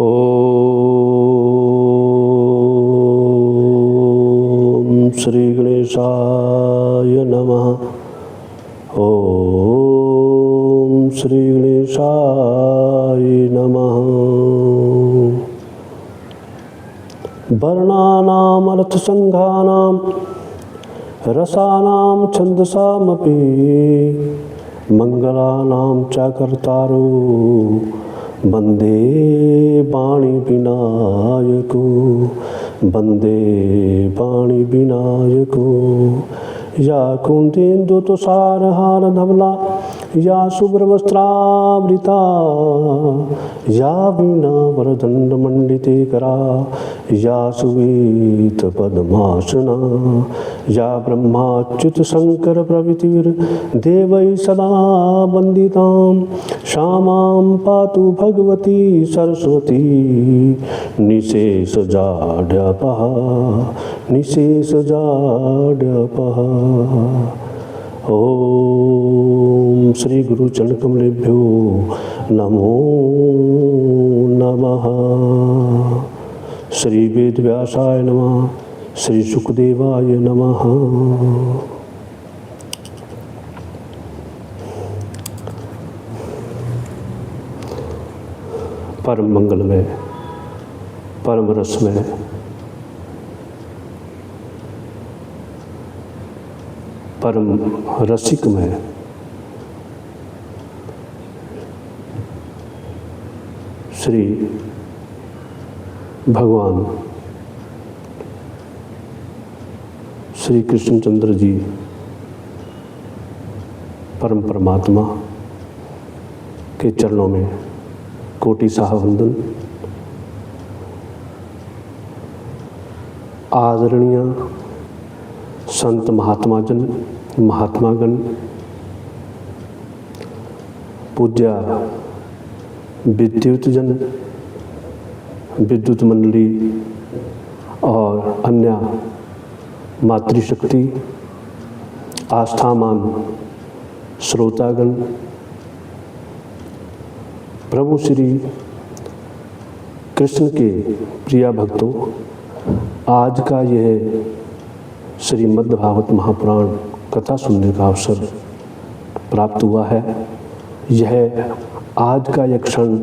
ओम श्री गणेशाय नमः। ओम श्री गणेशाय नमः। वर्णानाम् अर्थसंघानां रसानां छन्दसामपि मंगलानां चाकर्तारो वंदे वाणी विनायको। वंदे वाणी विनायको। या कुंदेन्दु तुषारहार धवला या शुभ्रवस्त्रावृता या वीणा वरदंड मंडिते करा या सुवीत पद्मासना या ब्रह्माच्युत शंकर प्रभृतिर्देवै सदा वंदितां श्यामां पातु भगवती सरस्वती निशेषजाड्यपः निशेषजाड्यपः। ओम श्री गुरु चरण कमलेभ्यो नमो नमः। श्री वेद व्यासाय नमः। श्री सुखदेवाय नमः। परम मंगल में, परम रस में, परम रसिक में श्री भगवान श्री कृष्णचंद्र जी परम परमात्मा के चरणों में कोटि साह वंदन। आदरणीय संत महात्माजन, महात्मागण, पूज्य विद्युतजन, विद्युत मंडली और अन्य मातृशक्ति, आस्थामान श्रोतागण, प्रभु श्री कृष्ण के प्रिय भक्तों, आज का यह श्रीमद् भागवत महापुराण कथा सुनने का अवसर प्राप्त हुआ है। यह आज का यह क्षण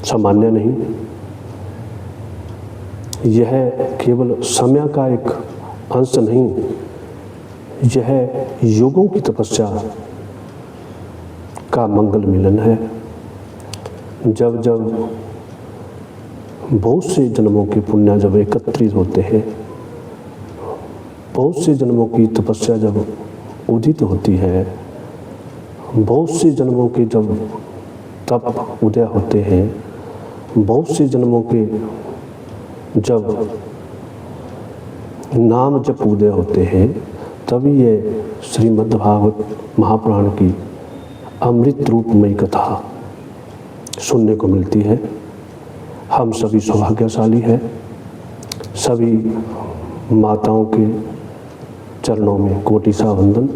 सामान्य नहीं, यह केवल समय का एक अंश नहीं, यह युगों की तपस्या का मंगल मिलन है। जब जब बहुत से जन्मों के पुण्य जब एकत्रित होते हैं, बहुत से जन्मों की तपस्या जब उदित होती है, बहुत से जन्मों के जब तप उदय होते हैं, बहुत से जन्मों के जब नाम जप उदय होते हैं, तभी ये श्रीमद् भागवत महापुराण की अमृत रूपमयी कथा सुनने को मिलती है। हम सभी सौभाग्यशाली हैं। सभी माताओं के चरणों में कोटि सा वंदन।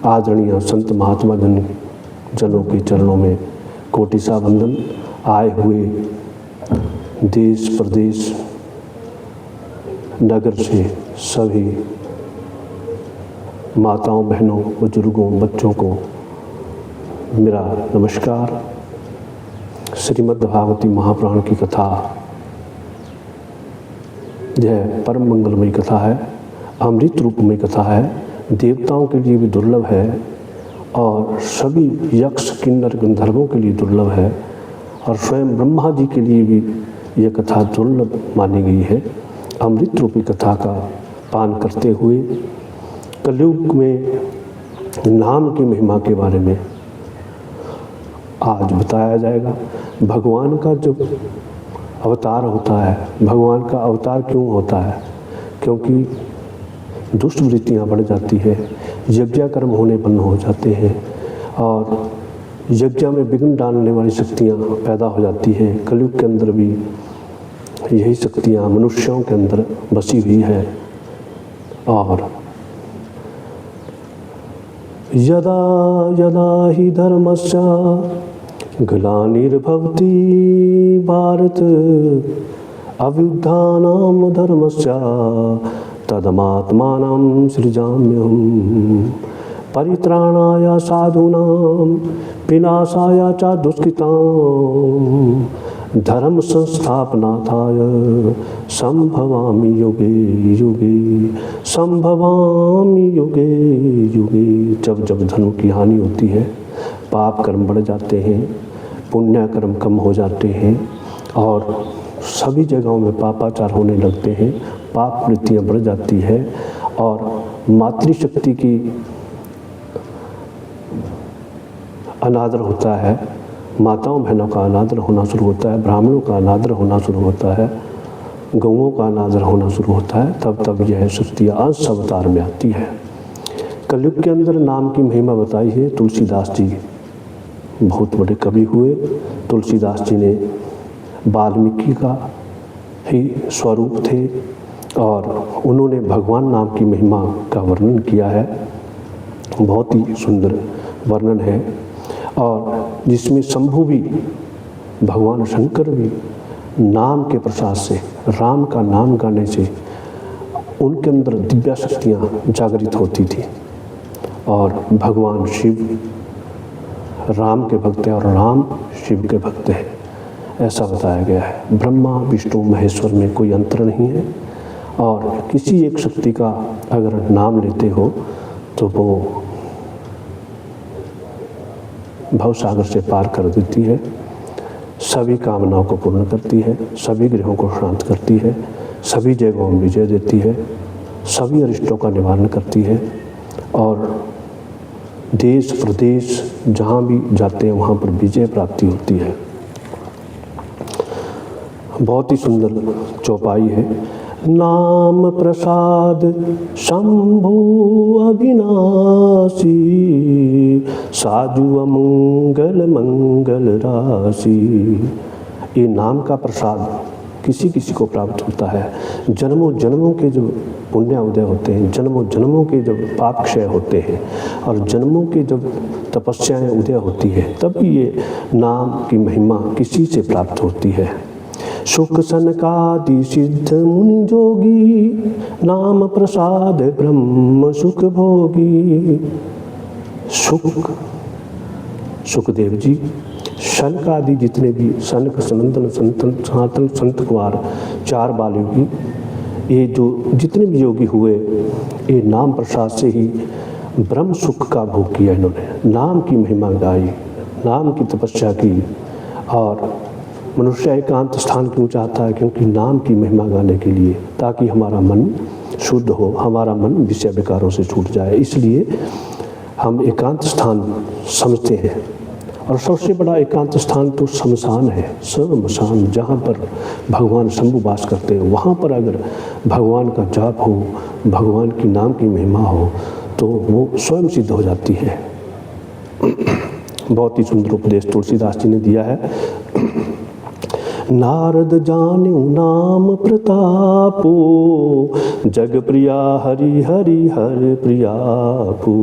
आदरणीय संत महात्मा जनों के चरणों में कोटि सा वंदन। आए हुए देश प्रदेश नगर से सभी माताओं, बहनों, बुजुर्गों, बच्चों को मेरा नमस्कार। श्रीमद् भागवती महापुराण की कथा यह परम मंगलमयी कथा है, अमृत रूपमयी कथा है, देवताओं के लिए भी दुर्लभ है और सभी यक्ष किन्नर गंधर्वों के लिए दुर्लभ है और स्वयं ब्रह्मा जी के लिए भी यह कथा दुर्लभ मानी गई है। अमृत रूपी कथा का पान करते हुए कलयुग में नाम की महिमा के बारे में आज बताया जाएगा। भगवान का जो अवतार होता है, भगवान का अवतार क्यों होता है? क्योंकि दुष्ट वृत्तियाँ बढ़ जाती है, यज्ञ कर्म होने बंद हो जाते हैं और यज्ञ में विघ्न डालने वाली शक्तियाँ पैदा हो जाती हैं। कलयुग के अंदर भी यही शक्तियाँ मनुष्यों के अंदर बसी हुई है। और यदा यदा हि धर्मस्य ग्लानिर्भवति भारत अभ्युत्थानं धर्मस्य तदमात्मानं सृजाम्यहम् परित्राणाय साधूनां विनाशाय च दुष्कृतां धर्म संस्थापनार्थाय संभवामि युगे युगे संभवामि युगे युगे। जब जब धर्म की हानि होती है, पाप कर्म बढ़ जाते हैं, पुण्य कर्म कम हो जाते हैं और सभी जगहों में पापाचार होने लगते हैं, पाप वृत्तियाँ बढ़ जाती है और मातृशक्ति की अनादर होता है, माताओं बहनों का अनादर होना शुरू होता है, ब्राह्मणों का अनादर होना शुरू होता है, गौओं का अनादर होना शुरू होता है, तब यह शक्तियाँ अंश अवतार में आती है। कलयुग के अंदर नाम की महिमा बताई है। तुलसीदास जी बहुत बड़े कवि हुए। तुलसीदास जी ने वाल्मीकि का ही स्वरूप थे और उन्होंने भगवान नाम की महिमा का वर्णन किया है। बहुत ही सुंदर वर्णन है और जिसमें शंभु भी, भगवान शंकर भी नाम के प्रसाद से, राम का नाम गाने से उनके अंदर दिव्य शक्तियाँ जागृत होती थी और भगवान शिव राम के भक्त हैं और राम शिव के भक्त हैं, ऐसा बताया गया है। ब्रह्मा विष्णु महेश्वर में कोई अंतर नहीं है और किसी एक शक्ति का अगर नाम लेते हो तो वो भवसागर से पार कर देती है, सभी कामनाओं को पूर्ण करती है, सभी ग्रहों को शांत करती है, सभी जगहों में विजय देती है, सभी अरिष्टों का निवारण करती है और देश प्रदेश जहाँ भी जाते हैं वहाँ पर विजय प्राप्ति होती है। बहुत ही सुंदर चौपाई है। नाम प्रसाद शंभु अविनाशी साजु अमंगल मंगल राशि। ये नाम का प्रसाद किसी किसी को प्राप्त होता है। जन्मों जन्मों के जो पुण्य उदय होते हैं, जन्मों जन्मों के जब पाप क्षय होते हैं और जन्मों के जब तपस्याएं उदय होती है, तब ये नाम की महिमा किसी से प्राप्त होती है। सुख सनकादि सिद्ध मुनि जोगी नाम प्रसाद ब्रह्म सुख भोगी। सुखदेव जी, शनक आदि जितने भी शनक सनंदन सनातन संत कुमार 4 बाल योगी, ये जो जितने भी योगी हुए, ये नाम प्रसाद से ही ब्रह्म सुख का भोग किया। इन्होंने नाम की महिमा गाई, नाम की तपस्या की और मनुष्य एकांत स्थान क्यों चाहता है? क्योंकि नाम की महिमा गाने के लिए, ताकि हमारा मन शुद्ध हो, हमारा मन विषय विकारों से छूट जाए। इसलिए हम एकांत स्थान समझते हैं और सबसे बड़ा एकांत स्थान तो शमशान है। शमशान, जहाँ पर भगवान शंभु वास करते हैं, वहाँ पर अगर भगवान का जाप हो, भगवान की नाम की महिमा हो तो वो स्वयं सिद्ध हो जाती है। बहुत ही सुंदर उपदेश तुलसीदास जी ने दिया है। नारद जान्यु नाम प्रतापो जग प्रिया हरि हरि हर प्रियापो।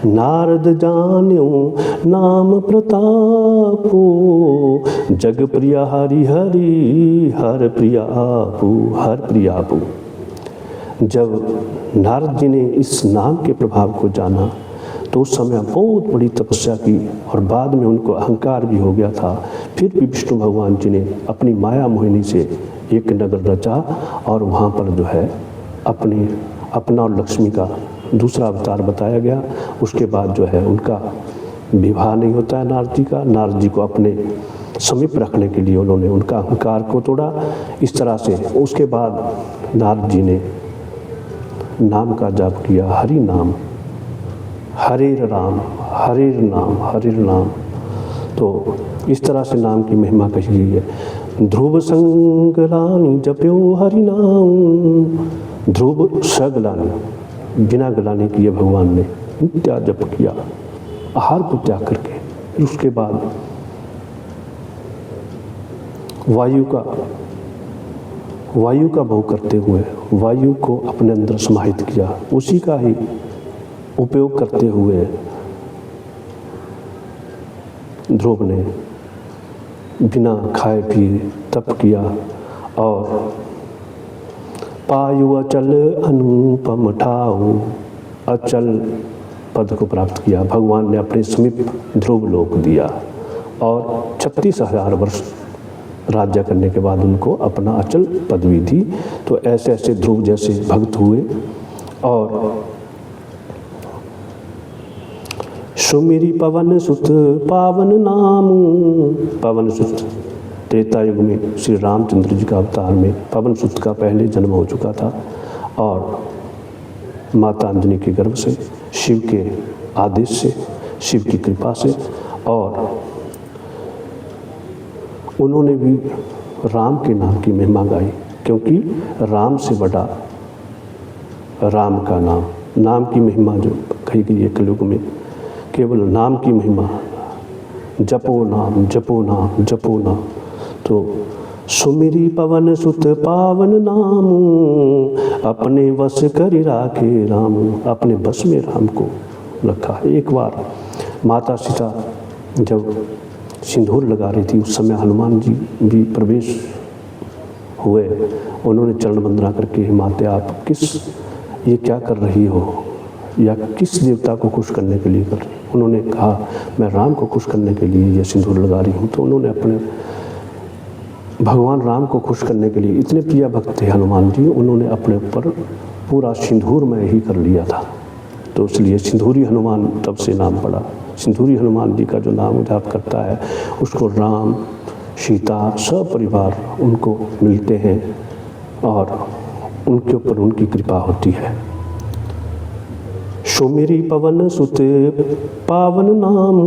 नारद जान्यु नाम प्रतापो जग प्रिया हरि हरि हर प्रियापो हर प्रियापो। जब नारद जी ने इस नाम के प्रभाव को जाना तो उस समय बहुत बड़ी तपस्या की और बाद में उनको अहंकार भी हो गया था। फिर भी विष्णु भगवान जी ने अपनी माया मोहिनी से एक नगर रचा और वहाँ पर जो है अपना और लक्ष्मी का दूसरा अवतार बताया गया। उसके बाद जो है उनका विवाह नहीं होता है नारद जी का। नारद जी को अपने समीप रखने के लिए उन्होंने उनका अहंकार को तोड़ा। इस तरह से उसके बाद नारद जी ने नाम का जाप किया, हरि नाम, हरेर राम, हरेर नाम, हरेर नाम। तो इस तरह से नाम की महिमा कही गई है। ध्रुव संगलानी जप्यो हरि नाम। ध्रुव सगलानी, बिना गलाने किए भगवान ने नित्या जप किया, आहार को त्याग करके। फिर उसके बाद वायु का भोग करते हुए वायु को अपने अंदर समाहित किया, उसी का ही उपयोग करते हुए ध्रुव ने बिना खाए पिए तप किया और पायु अचल अनुपम ठाऊ, अचल पद को प्राप्त किया। भगवान ने अपने समीप ध्रुव लोक दिया और 36,000 वर्ष राज्य करने के बाद उनको अपना अचल पदवी दी। तो ऐसे ऐसे ध्रुव जैसे भक्त हुए। और सुमिरी पवन सुत पावन नाम, पवन सुत त्रेता युग में श्री रामचंद्र जी का अवतार में पवन सुत का पहले जन्म हो चुका था और माता अंजनी के गर्भ से, शिव के आदेश से, शिव की कृपा से, और उन्होंने भी राम के नाम की महिमा गाई, क्योंकि राम से बड़ा राम का नाम, नाम की महिमा जो कही गई है कलयुग में, केवल नाम की महिमा, जपो नाम जपो नाम जपो नाम। तो सुमिरी पवन सुत पावन नाम, अपने वश करि राखे राम, अपने बस में राम को रखा। एक बार माता सीता जब सिंदूर लगा रही थी, उस समय हनुमान जी भी प्रवेश हुए। उन्होंने चरण वंदना करके, माते आप ये क्या कर रही हो, या किस देवता को खुश करने के लिए कर रही हो? उन्होंने कहा मैं राम को खुश करने के लिए ये सिंदूर लगा रही हूँ। तो उन्होंने अपने भगवान राम को खुश करने के लिए, इतने प्रिय भक्त थे हनुमान जी, उन्होंने अपने ऊपर पूरा सिंदूर में ही कर लिया था। तो इसलिए सिंदूरी हनुमान तब से नाम पड़ा। सिंदूरी हनुमान जी का जो नाम जाप करता है उसको राम सीता सब परिवार उनको मिलते हैं और उनके ऊपर उनकी कृपा होती है। सुमिरी पवन सुत पावन नाम,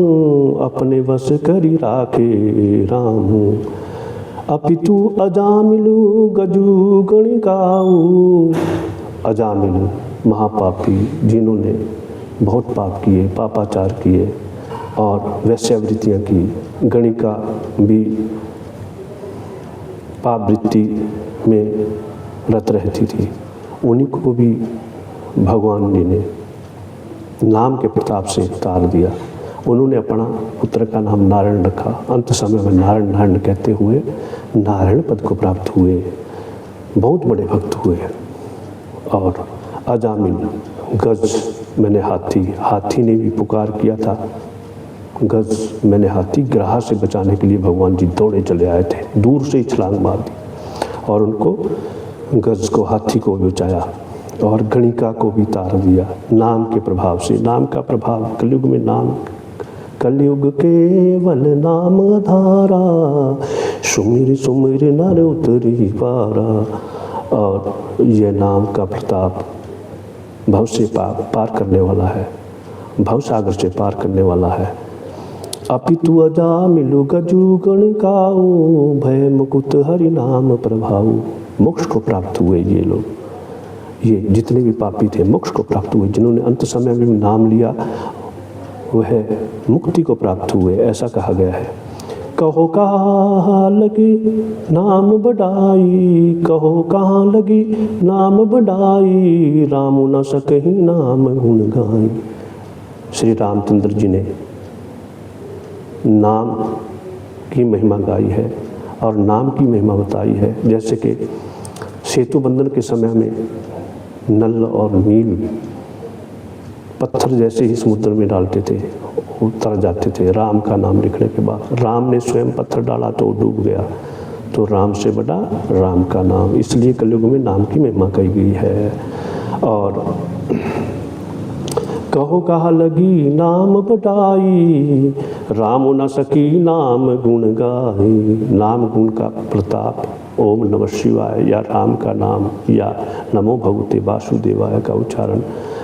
अपने वश करि राखे राम, अपितु अजामिलु गजु गणिकाऊ। अजामिलु महापापी, जिन्होंने बहुत पाप किए, पापाचार किए और वैश्यावृत्तियाँ की, गणिका भी पाप वृत्ति में रत रहती थी, उन्हीं को भी भगवान जी ने नाम के प्रताप से तार दिया। उन्होंने अपना पुत्र का नाम नारायण रखा। अंत समय में नारायण नारायण कहते हुए नारायण पद को प्राप्त हुए, बहुत बड़े भक्त हुए। और अजामिल, गज मैंने हाथी, हाथी ने भी पुकार किया था, गज मैंने हाथी, ग्राह से बचाने के लिए भगवान जी दौड़े चले आए थे, दूर से ही छलांग मार दी और उनको, गज को, हाथी को बचाया और गणिका को भी तार दिया नाम के प्रभाव से। नाम का प्रभाव कलयुग में, नाम कलयुग केवल नाम धारा, सुमिर सुमिर नर उतरी पारा। और ये नाम का प्रताप भव से पार करने वाला है, भव सागर से पार करने वाला है। अपितु अजामिलु गजु गणिकाऊ, भय मुकुट हरि नाम प्रभाऊ। मोक्ष को प्राप्त हुए ये लोग, ये जितने भी पापी थे मोक्ष को प्राप्त हुए। जिन्होंने अंत समय में भी नाम लिया वह मुक्ति को प्राप्त हुए, ऐसा कहा गया है। कहो कहाँ लगी नाम बढ़ाई, कहो कहाँ लगी नाम बढ़ाई, राम न सकहि नाम गुण गाई। श्री रामचंद्र जी ने नाम की महिमा गाई है और नाम की महिमा बताई है। जैसे कि सेतु बंधन के समय में नल और नील पत्थर जैसे ही समुद्र में डालते थे, उतर जाते थे। राम का नाम लिखने के बाद राम ने स्वयं पत्थर डाला तो डूब गया। तो राम से बड़ा राम का नाम, इसलिए कलयुग में नाम की महिमा कही गई है। और कहो कहा लगी नाम बढ़ाई, राम न सकी नाम गुण गाई। नाम गुण का प्रताप, ओम नमः शिवाय या राम का नाम या नमो भगवते वासुदेवाय का उच्चारण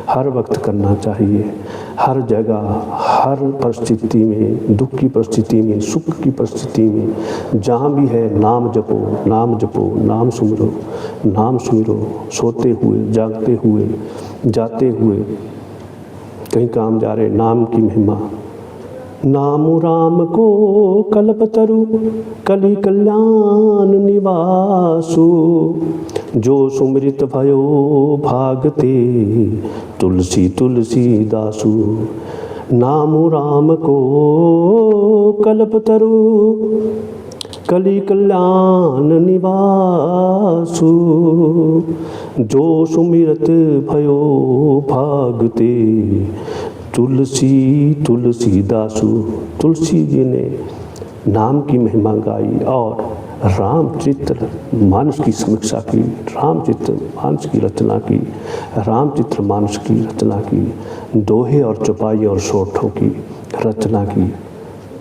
हर वक्त करना चाहिए। हर जगह, हर परिस्थिति में, दुख की परिस्थिति में, सुख की परिस्थिति में, जहाँ भी है नाम जपो, नाम जपो, नाम सुमिरो, नाम सुमिरो। सोते हुए, जागते हुए, जाते हुए, कहीं काम जा रहे, नाम की महिमा। नाम राम को कल्पतरु कलि कल्याण निवासु, जो सुमृत भयो भागते तुलसी तुलसी दासु। नाम राम को कल्पतरु कलि कल्याण निवासु। जो सुमिरत भयो भागते तुलसी तुलसीदासु। तुलसी जी ने नाम की महिमा गाई और रामचरित्र मानस की समीक्षा की, रामचरित्र मानस की रचना की, रामचरित्र मानस की रचना की, दोहे और चौपाई और सोठों की रचना की।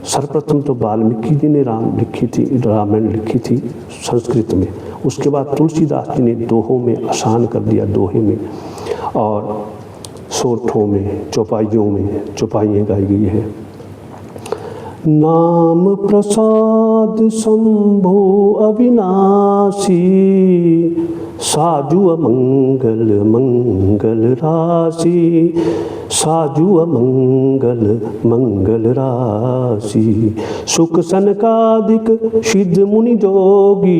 सर्वप्रथम तो वाल्मीकि जी ने रामायण लिखी थी संस्कृत में। उसके बाद तुलसीदास जी ने दोहों में आसान कर दिया, दोहे में और सोठों में, चौपाइयों में चौपाइयाँ गाई गई है। नाम प्रसाद शंभो अविनाशी, साजु अमंगल मंगल राशि। साजु अमंगल मंगल राशि। सुख सनकादिक सिद्ध मुनि जोगी,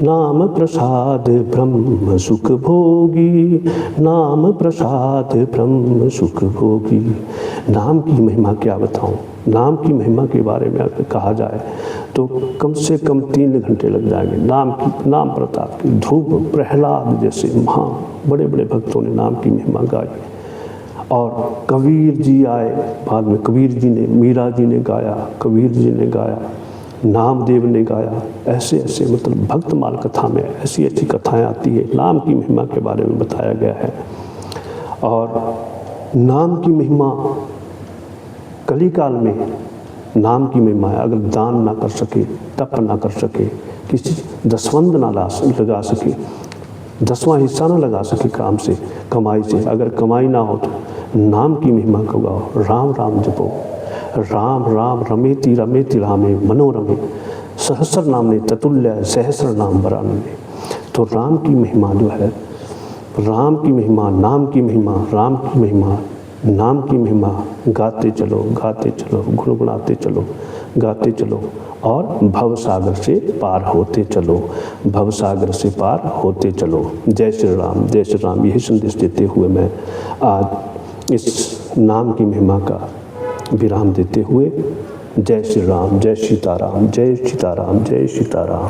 नाम प्रसाद ब्रह्म सुख भोगी। नाम प्रसाद ब्रह्म सुख भोगी। नाम की महिमा क्या बताऊं? नाम की महिमा के बारे में अगर कहा जाए तो कम से कम 3 घंटे लग जाएंगे। नाम प्रताप की ध्रुव प्रहलाद जैसे महान बड़े बड़े भक्तों ने नाम की महिमा गाई। और कबीर जी आए बाद में, कबीर जी ने, मीरा जी ने गाया, कबीर जी ने गाया, नामदेव ने गाया। ऐसे ऐसे मतलब भक्तमाल कथा में ऐसी ऐसी कथाएं आती है, नाम की महिमा के बारे में बताया गया है। और नाम की महिमा कलिकाल में नाम की महिमा है। अगर दान ना कर सके, तप ना कर सके, किसी दसवंध ना लगा सके, 10वां हिस्सा ना लगा सके काम से, कमाई से, अगर कमाई ना हो तो नाम की महिमा को गाओ। राम राम जपो। राम राम रमेति रमेति रामे मनोरमे, सहस्र नाम ने ततुल्य सहस्र नाम वरानने। तो राम की महिमा जो है, राम की महिमा, नाम की महिमा, राम की महिमा, नाम की महिमा गाते चलो, गाते चलो, गुनगुनाते चलो, गाते चलो और भवसागर से पार होते चलो, भवसागर से पार होते चलो। जय श्री राम, जय श्री राम। यही संदेश देते हुए मैं आज इस नाम की महिमा का विराम देते हुए, जय श्री राम, जय सीताराम, जय सीताराम, जय सीताराम।